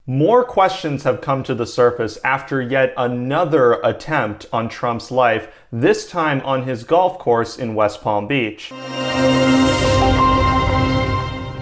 More questions have come to the surface after yet another attempt on Trump's life, this time on his golf course in West Palm Beach.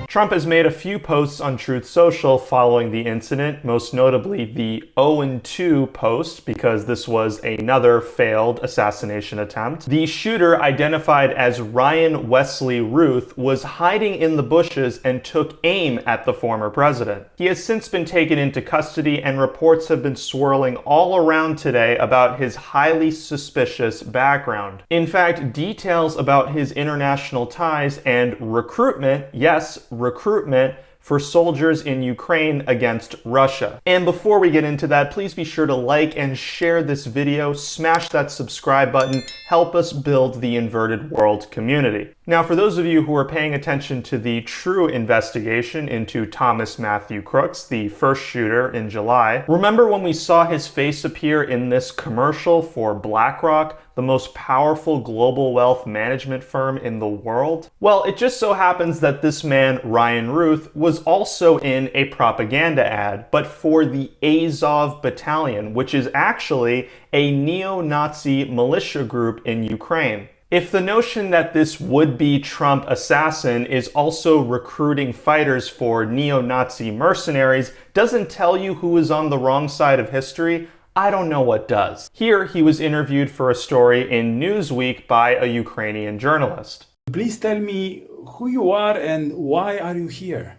Trump has made a few posts on Truth Social following the incident, most notably the 0-2 post, because this was another failed assassination attempt. The shooter, identified as Ryan Wesley Ruth, was hiding in the bushes and took aim at the former president. He has since been taken into custody, and reports have been swirling all around today about his highly suspicious background. In fact, details about his international ties and recruitment, yes, recruitment for soldiers in Ukraine against Russia. And before we get into that, please be sure to like and share this video, smash that subscribe button, help us build the Inverted World community. Now, for those of you who are paying attention to the true investigation into Thomas Matthew Crooks, the first shooter in July, remember when we saw his face appear in this commercial for BlackRock, the most powerful global wealth management firm in the world? Well, it just so happens that this man, Ryan Ruth, was also in a propaganda ad, but for the Azov Battalion, which is actually a neo-Nazi militia group in Ukraine. If the notion that this would-be Trump assassin is also recruiting fighters for neo-Nazi mercenaries doesn't tell you who is on the wrong side of history, I don't know what does. Here, he was interviewed for a story in Newsweek by a Ukrainian journalist. Please tell me who you are and why are you here?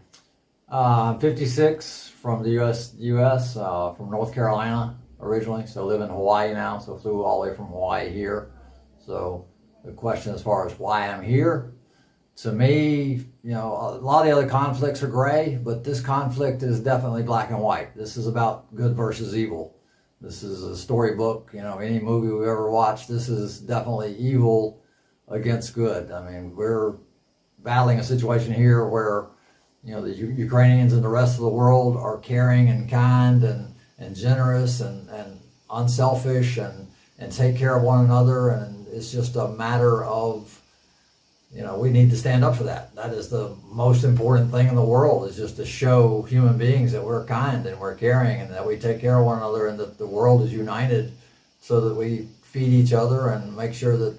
I'm 56, from the U.S., from North Carolina originally, so I live in Hawaii now, so flew all the way from Hawaii here. So the question as far as why I'm here, to me, you know, a lot of the other conflicts are gray, but this conflict is definitely black and white. This is about good versus evil. This is a storybook, you know, any movie we've ever watched, this is definitely evil against good. I mean, we're battling a situation here where, you know, the Ukrainians and the rest of the world are caring and kind and generous and unselfish and take care of one another, and it's just a matter of, you know, we need to stand up for that. That is the most important thing in the world, is just to show human beings that we're kind and we're caring and that we take care of one another and that the world is united so that we feed each other and make sure that,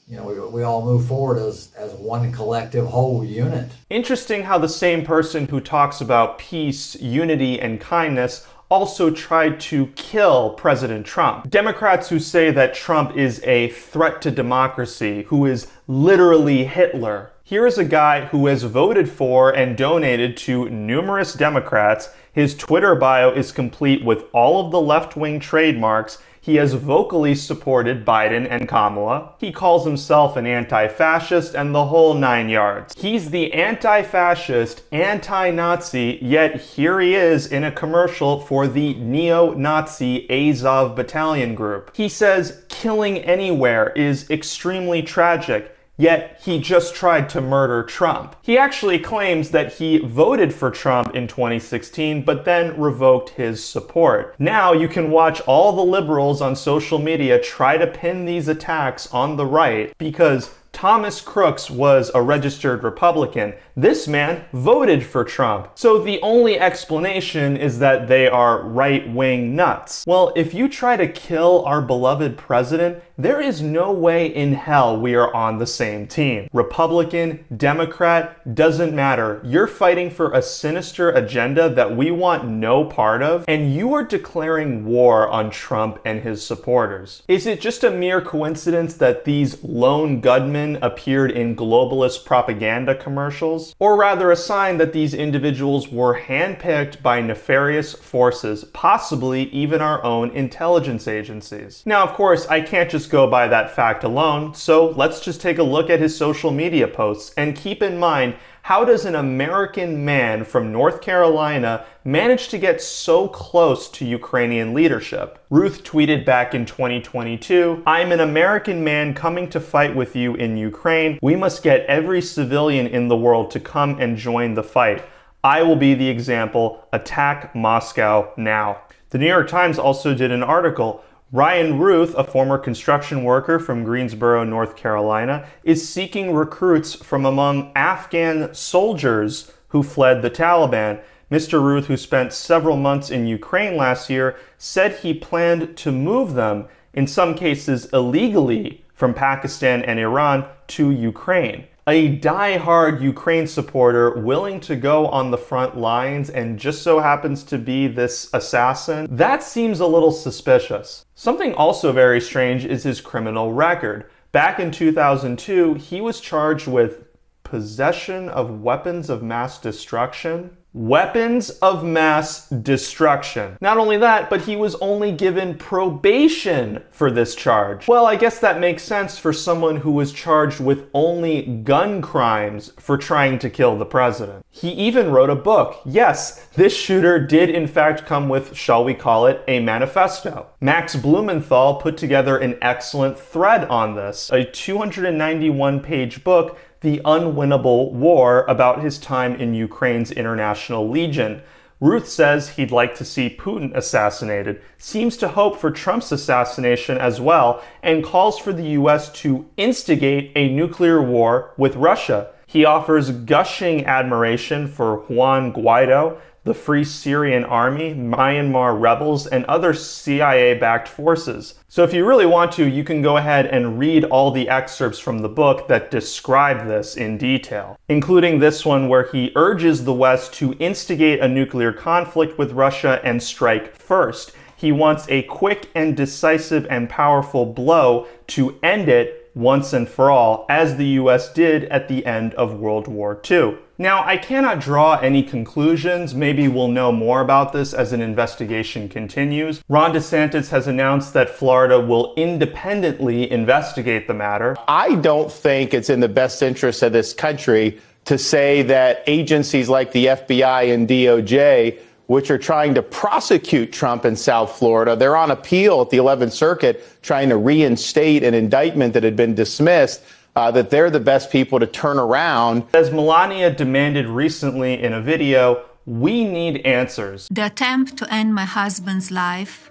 you know, we all move forward as one collective whole unit. Interesting how the same person who talks about peace, unity, and kindness also tried to kill President Trump. Democrats who say that Trump is a threat to democracy, who is literally Hitler. Here is a guy who has voted for and donated to numerous Democrats. His Twitter bio is complete with all of the left-wing trademarks. He has vocally supported Biden and Kamala. He calls himself an anti-fascist and the whole 9 yards. He's the anti-fascist, anti-Nazi, yet here he is in a commercial for the neo-Nazi Azov Battalion group. He says killing anywhere is extremely tragic, yet he just tried to murder Trump. He actually claims that he voted for Trump in 2016, but then revoked his support. Now you can watch all the liberals on social media try to pin these attacks on the right because Thomas Crooks was a registered Republican. This man voted for Trump. So the only explanation is that they are right-wing nuts. Well, if you try to kill our beloved president, there is no way in hell we are on the same team. Republican, Democrat, doesn't matter. You're fighting for a sinister agenda that we want no part of, and you are declaring war on Trump and his supporters. Is it just a mere coincidence that these lone gunmen appeared in globalist propaganda commercials? Or rather a sign that these individuals were handpicked by nefarious forces, possibly even our own intelligence agencies? Now, of course, I can't just go by that fact alone, so let's just take a look at his social media posts and keep in mind, how does an American man from North Carolina manage to get so close to Ukrainian leadership? Ruth tweeted back in 2022, "I'm an American man coming to fight with you in Ukraine. We must get every civilian in the world to come and join the fight. I will be the example. Attack Moscow now." The New York Times also did an article. Ryan Ruth, a former construction worker from Greensboro, North Carolina, is seeking recruits from among Afghan soldiers who fled the Taliban. Mr. Ruth, who spent several months in Ukraine last year, said he planned to move them, in some cases illegally, from Pakistan and Iran to Ukraine. A die-hard Ukraine supporter willing to go on the front lines and just so happens to be this assassin? That seems a little suspicious. Something also very strange is his criminal record. Back in 2002, he was charged with possession of weapons of mass destruction. Weapons of mass destruction. Not only that, but he was only given probation for this charge. Well, I guess that makes sense for someone who was charged with only gun crimes for trying to kill the president. He even wrote a book. Yes, this shooter did in fact come with, shall we call it, a manifesto. Max Blumenthal put together an excellent thread on this, a 291-page book, The Unwinnable War, about his time in Ukraine's International Legion. Ruth says he'd like to see Putin assassinated, seems to hope for Trump's assassination as well, and calls for the US to instigate a nuclear war with Russia. He offers gushing admiration for Juan Guaido, the Free Syrian Army, Myanmar rebels, and other CIA-backed forces. So if you really want to, you can go ahead and read all the excerpts from the book that describe this in detail, including this one where he urges the West to instigate a nuclear conflict with Russia and strike first. He wants a quick and decisive and powerful blow to end it once and for all, as the US did at the end of World War II. Now, I cannot draw any conclusions. Maybe we'll know more about this as an investigation continues. Ron DeSantis has announced that Florida will independently investigate the matter. I don't think it's in the best interest of this country to say that agencies like the FBI and DOJ, which are trying to prosecute Trump in South Florida, they're on appeal at the 11th Circuit trying to reinstate an indictment that had been dismissed, that they're the best people to turn around. As Melania demanded recently in a video, we need answers. The attempt to end my husband's life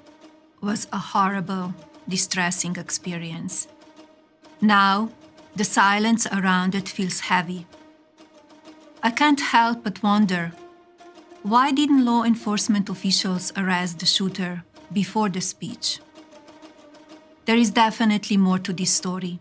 was a horrible, distressing experience. Now, the silence around it feels heavy. I can't help but wonder, why didn't law enforcement officials arrest the shooter before the speech? There is definitely more to this story,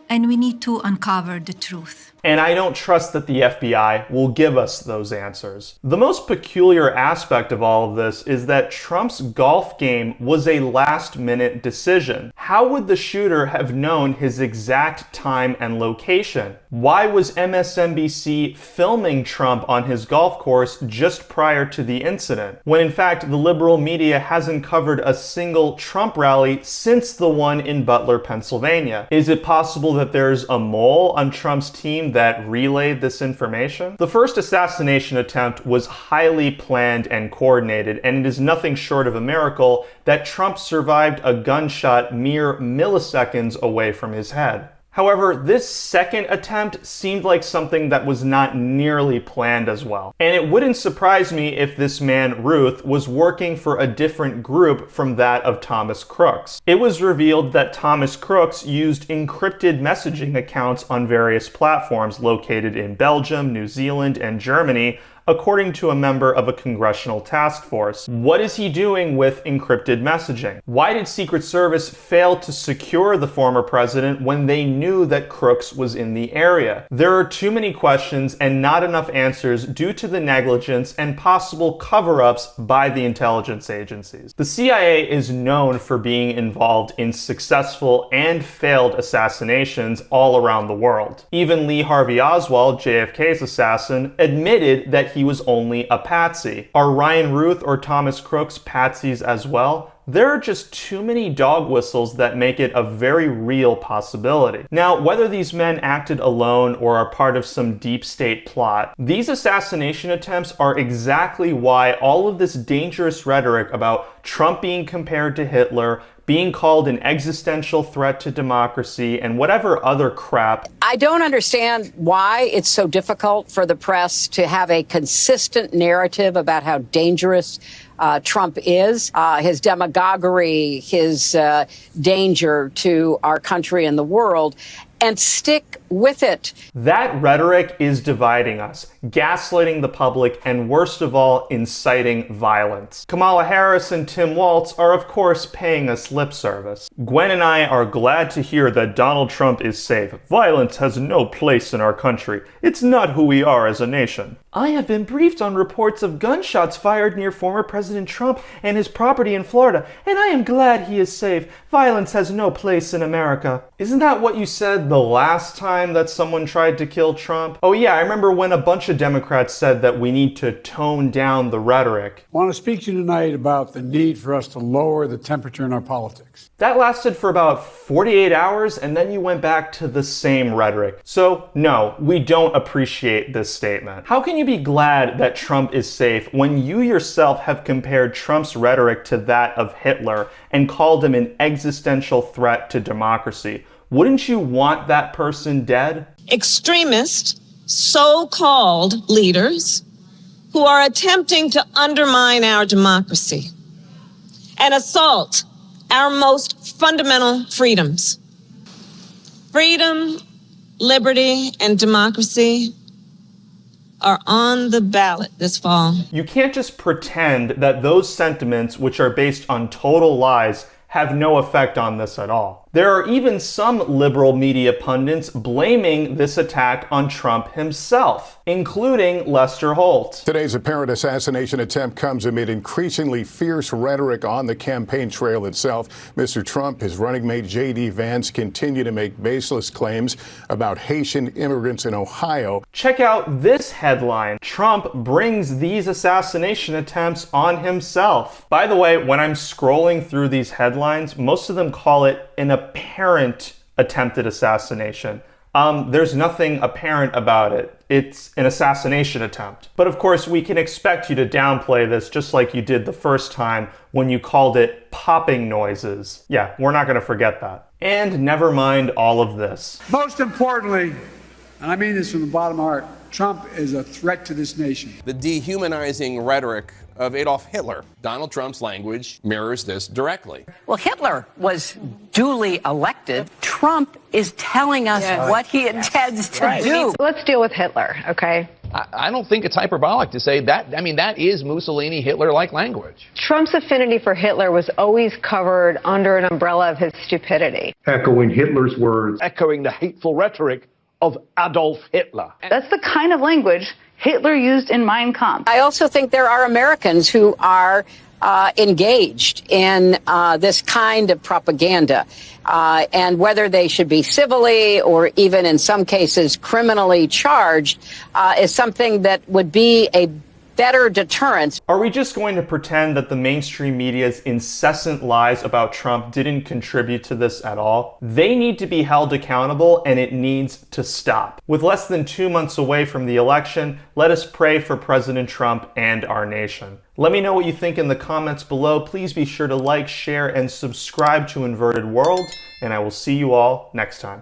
and we need to uncover the truth. And I don't trust that the FBI will give us those answers. The most peculiar aspect of all of this is that Trump's golf game was a last-minute decision. How would the shooter have known his exact time and location? Why was MSNBC filming Trump on his golf course just prior to the incident, when in fact the liberal media hasn't covered a single Trump rally since the one in Butler, Pennsylvania? Is it possible that there's a mole on Trump's team that relayed this information? The first assassination attempt was highly planned and coordinated, and it is nothing short of a miracle that Trump survived a gunshot mere milliseconds away from his head. However, this second attempt seemed like something that was not nearly planned as well. And it wouldn't surprise me if this man, Ruth, was working for a different group from that of Thomas Crooks. It was revealed that Thomas Crooks used encrypted messaging accounts on various platforms located in Belgium, New Zealand, and Germany, according to a member of a congressional task force. What is he doing with encrypted messaging? Why did Secret Service fail to secure the former president when they knew that Crooks was in the area? There are too many questions and not enough answers due to the negligence and possible cover-ups by the intelligence agencies. The CIA is known for being involved in successful and failed assassinations all around the world. Even Lee Harvey Oswald, JFK's assassin, admitted that he was only a patsy. Are Ryan Ruth or Thomas Crooks patsies as well? There are just too many dog whistles that make it a very real possibility. Now, whether these men acted alone or are part of some deep state plot, these assassination attempts are exactly why all of this dangerous rhetoric about Trump being compared to Hitler, being called an existential threat to democracy, and whatever other crap. I don't understand why it's so difficult for the press to have a consistent narrative about how dangerous Trump is, his demagoguery, his danger to our country and the world. and stick with it. That rhetoric is dividing us, gaslighting the public, and worst of all, inciting violence. Kamala Harris and Tim Walz are of course paying us lip service. Gwen and I are glad to hear that Donald Trump is safe. Violence has no place in our country. It's not who we are as a nation. I have been briefed on reports of gunshots fired near former President Trump and his property in Florida, and I am glad he is safe. Violence has no place in America. Isn't that what you said the last time that someone tried to kill Trump? Oh yeah, I remember when a bunch of Democrats said that we need to tone down the rhetoric. I want to speak to you tonight about the need for us to lower the temperature in our politics. That lasted for about 48 hours, and then you went back to the same rhetoric. So, no, we don't appreciate this statement. How can you be glad that Trump is safe when you yourself have compared Trump's rhetoric to that of Hitler and called him an existential threat to democracy? Wouldn't you want that person dead? Extremist, so-called leaders who are attempting to undermine our democracy and assault our most fundamental freedoms. Freedom, liberty, and democracy are on the ballot this fall. You can't just pretend that those sentiments, which are based on total lies, have no effect on this at all. There are even some liberal media pundits blaming this attack on Trump himself, including Lester Holt. Today's apparent assassination attempt comes amid increasingly fierce rhetoric on the campaign trail itself. Mr. Trump, his running mate J.D. Vance continue to make baseless claims about Haitian immigrants in Ohio. Check out this headline. Trump brings these assassination attempts on himself. By the way, when I'm scrolling through these headlines, most of them call it an apparent attempted assassination. There's nothing apparent about it. It's an assassination attempt. But of course, we can expect you to downplay this just like you did the first time when you called it popping noises. Yeah, we're not going to forget that. And never mind all of this. Most importantly, and I mean this from the bottom of my heart, Trump is a threat to this nation. The dehumanizing rhetoric of Adolf Hitler. Donald Trump's language mirrors this directly. Well, Hitler was duly elected. Trump is telling us what he intends to do. Let's deal with Hitler, okay? I don't think it's hyperbolic to say that. I mean, that is Mussolini, Hitler-like language. Trump's affinity for Hitler was always covered under an umbrella of his stupidity. Echoing Hitler's words. Echoing the hateful rhetoric of Adolf Hitler. That's the kind of language Hitler used in Mein Kampf. I also think there are Americans who are engaged in this kind of propaganda. And whether they should be civilly or even in some cases criminally charged is something that would be a better deterrence. Are we just going to pretend that the mainstream media's incessant lies about Trump didn't contribute to this at all? They need to be held accountable, and it needs to stop. With less than 2 months away from the election, let us pray for President Trump and our nation. Let me know what you think in the comments below. Please be sure to like, share, and subscribe to Inverted World, and I will see you all next time.